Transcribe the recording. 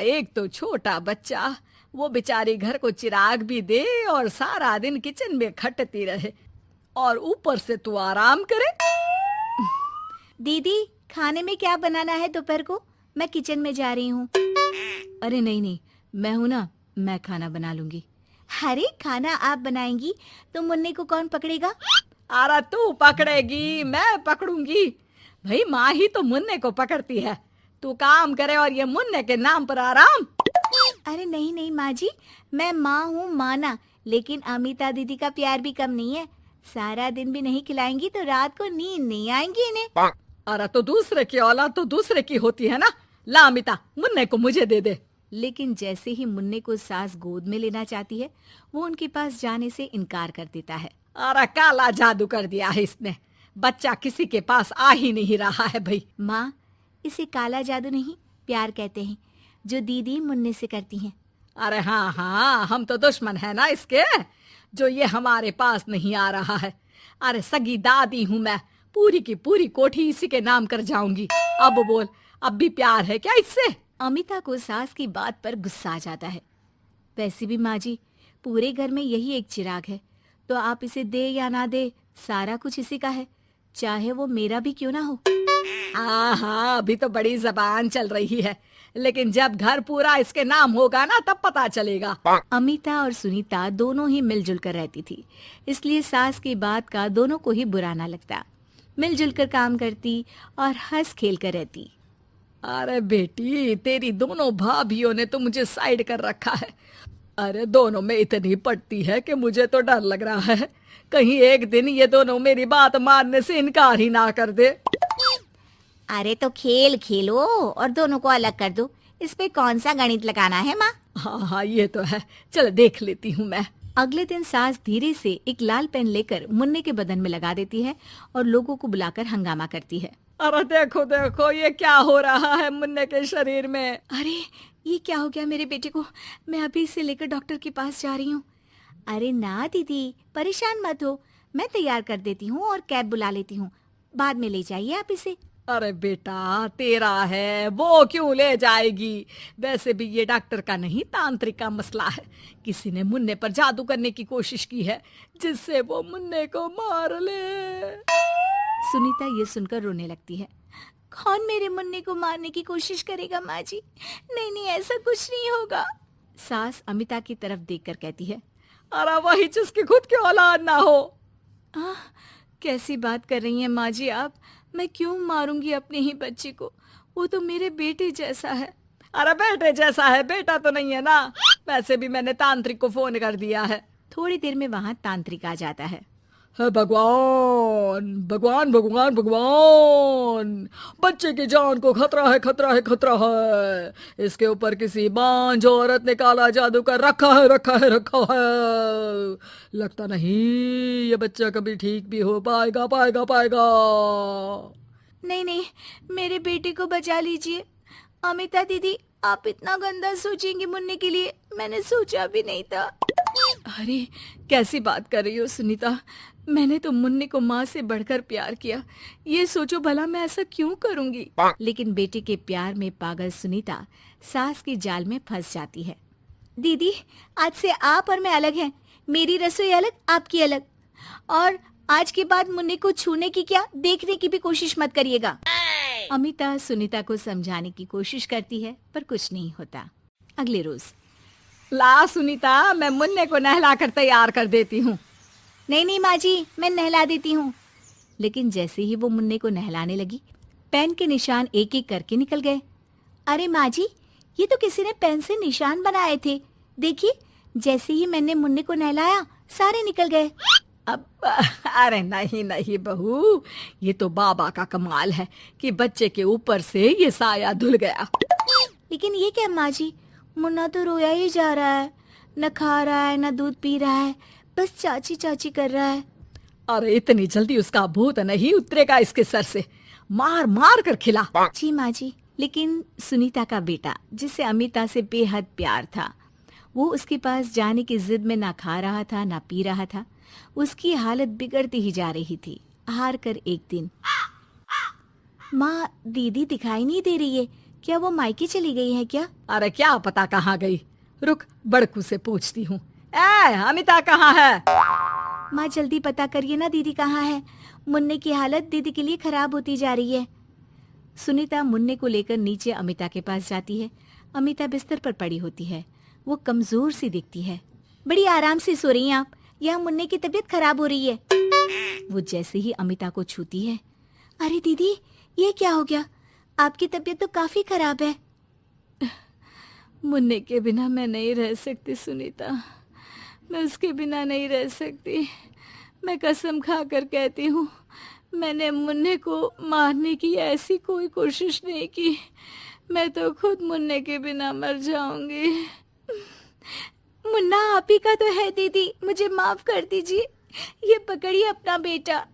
एक तो छोटा बच्चा, वो बेचारी घर को चिराग भी दे और सारा दिन किचन में खटती रहे, और ऊपर से तू आराम करे। दीदी, खाने में क्या बनाना है दोपहर को? मैं किचन में जा रही हूँ। अरे नहीं नहीं, मैं हूं ना, मैं खाना बना लूंगी। अरे खाना आप बनाएंगी तो मुन्ने को कौन पकड़ेगा? अरे तू पकड़ेगी, मैं पकड़ूंगी? भाई माँ ही तो मुन्ने को पकड़ती है। तू काम करे और ये मुन्ने के नाम पर आराम। अरे नहीं नहीं माँ जी, मैं माँ हूँ माना, लेकिन अमिता दीदी का प्यार भी कम नहीं है। सारा दिन भी नहीं खिलाएंगी तो रात को नींद नहीं आएंगी इन्हें। अरे तो दूसरे की औलाद तो दूसरे की होती है ना। ला अमिता, मुन्ने को मुझे दे दे। लेकिन जैसे ही मुन्ने को सास गोद में लेना चाहती है, वो उनके पास जाने से इनकार कर देता है। अरे काला जादू कर दिया है इसने, बच्चा किसी के पास आ ही नहीं रहा है। भाई माँ, इसे काला जादू नहीं, प्यार कहते हैं, जो दीदी मुन्ने से करती हैं। अरे हाँ हाँ, हम तो दुश्मन है ना इसके, जो ये हमारे पास नहीं आ रहा है। अरे सगी दादी हूँ मैं, पूरी की पूरी कोठी इसी के नाम कर जाऊंगी। अब बोल, अब भी प्यार है क्या इससे? अमिता को सास की बात पर गुस्सा आ जाता है। वैसे भी माँ जी, पूरे घर में यही एक चिराग है, तो आप इसे दे या ना दे, सारा कुछ इसी का है, चाहे वो मेरा भी क्यों ना हो। हाँ हाँ, अभी तो बड़ी जबान चल रही है, लेकिन जब घर पूरा इसके नाम होगा ना, तब पता चलेगा। अमिता और सुनीता दोनों ही मिलजुल कर रहती थी, इसलिए सास की बात का दोनों को ही बुरा ना लगता। मिलजुल कर काम करती और हंस खेल कर रहती। अरे बेटी, तेरी दोनों भाभियों ने तो मुझे साइड कर रखा है। अरे दोनों में इतनी पड़ती है कि मुझे तो डर लग रहा है, कहीं एक दिन ये दोनों मेरी बात मानने से इनकार ही ना कर दे। अरे तो खेल खेलो और दोनों को अलग कर दो, इस पे कौन सा गणित लगाना है माँ? हाँ हाँ, ये तो है, चल देख लेती हूँ मैं। अगले दिन सास धीरे से एक लाल पेन लेकर मुन्ने के बदन में लगा देती है और लोगों को बुलाकर हंगामा करती है। अरे देखो देखो, ये क्या हो रहा है मुन्ने के शरीर में। अरे ये क्या हो गया मेरे बेटे को? मैं अभी इसे लेकर डॉक्टर के पास जा रही हूँ। अरे ना दीदी, परेशान मत हो, मैं तैयार कर देती हूँ और कैब बुला लेती हूँ, बाद में ले जाइए आप इसे। अरे बेटा, तेरा है, वो क्यों ले जाएगी? वैसे भी ये डॉक्टर का नहीं, तांत्रिक का मसला है। किसी ने मुन्ने पर जादू करने की कोशिश की है, जिससे वो मुन्ने को मार ले। सुनीता ये सुनकर रोने लगती है। कौन मेरे मुन्ने को मारने की कोशिश करेगा माँ जी? नहीं नहीं, ऐसा कुछ नहीं होगा। सास अमिता की तरफ देखकर कहती है। अरे वही जिसकी खुद की औलाद ना हो। कैसी बात कर रही हैं माँ जी आप? मैं क्यों मारूंगी अपने ही बच्चे को? वो तो मेरे बेटे जैसा है। अरे बेटे जैसा है, बेटा तो नहीं है ना। वैसे भी मैंने तांत्रिक को फोन कर दिया है। थोड़ी देर में वहाँ तांत्रिक आ जाता है। हे भगवान भगवान भगवान भगवान, बच्चे की जान को खतरा है, खतरा है, खतरा है। इसके ऊपर किसी बांझ औरत ने काला जादू कर रखा है, रखा है, रखा है। लगता नहीं ये बच्चा कभी ठीक भी हो पाएगा, पाएगा, पाएगा। नहीं नहीं, मेरे बेटे को बचा लीजिए। अमिता दीदी, आप इतना गंदा सोचेंगे मुन्ने के लिए, मैंने सोचा भी नहीं था। अरे कैसी बात कर रही हो सुनीता, मैंने तो मुन्ने को माँ से बढ़कर प्यार किया, ये सोचो भला मैं ऐसा क्यों करूंगी। लेकिन बेटे के प्यार में पागल सुनीता सास की जाल में फंस जाती है। दीदी, आज से आप और मैं अलग हैं, मेरी रसोई अलग, आपकी अलग, और आज के बाद मुन्ने को छूने की क्या, देखने की भी कोशिश मत करिएगा। अमिता सुनीता को समझाने की कोशिश करती है, पर कुछ नहीं होता। अगले रोज। ला सुनीता, मैं मुन्ने को नहला कर तैयार कर देती हूँ। नहीं नहीं माँ जी, मैं नहला देती हूँ। लेकिन जैसे ही वो मुन्ने को नहलाने लगी, पेन के निशान एक एक करके निकल गए। अरे माँ जी, ये तो किसी ने पेन से निशान बनाए थे, देखिए। जैसे ही मैंने मुन्ने को नहलाया, सारे निकल गए। अब अरे नहीं नहीं बहू, ये तो बाबा का कमाल है कि बच्चे के ऊपर से ये साया धुल गया। लेकिन ये क्या माँ जी, मुन्ना तो रोया ही जा रहा है, न खा रहा है, न दूध पी रहा है, बस चाची चाची कर रहा है। अरे इतनी जल्दी उसका भूत नहीं उतरेगा इसके सर से, मार मार कर खिला। जी माँ जी। लेकिन सुनीता का बेटा, जिसे अमिता से बेहद प्यार था, वो उसके पास जाने की जिद में ना खा रहा था, ना पी रहा था। उसकी हालत बिगड़ती ही जा रही थी। हार कर एक दिन, माँ दीदी दिखाई नहीं दे रही है, क्या वो मायके चली गई है क्या? अरे क्या पता कहाँ गई, रुक बड़कू से पूछती हूँ। ए अमिता कहाँ है? माँ जल्दी पता करिए ना दीदी कहाँ है। मुन्ने की हालत दीदी के लिए खराब होती जा रही है। सुनीता मुन्ने को लेकर नीचे अमिता के पास जाती है। अमिता बिस्तर पर पड़ी होती है। वो कमजोर सी दिखती है। बड़ी आराम से सो रही हैं आप, यहाँ मुन्ने की तबीयत खराब हो रही है। वो जैसे ही अमिता को छूती है, अरे दीदी ये क्या हो गया, आपकी तबीयत तो काफी खराब है। मुन्ने के बिना मैं नहीं रह सकती सुनीता, मैं उसके बिना नहीं रह सकती। मैं कसम खा कर कहती हूँ, मैंने मुन्ने को मारने की ऐसी कोई कोशिश नहीं की। मैं तो खुद मुन्ने के बिना मर जाऊंगी। मुन्ना आप ही का तो है दीदी, मुझे माफ कर दीजिए। ये पकड़िए अपना बेटा,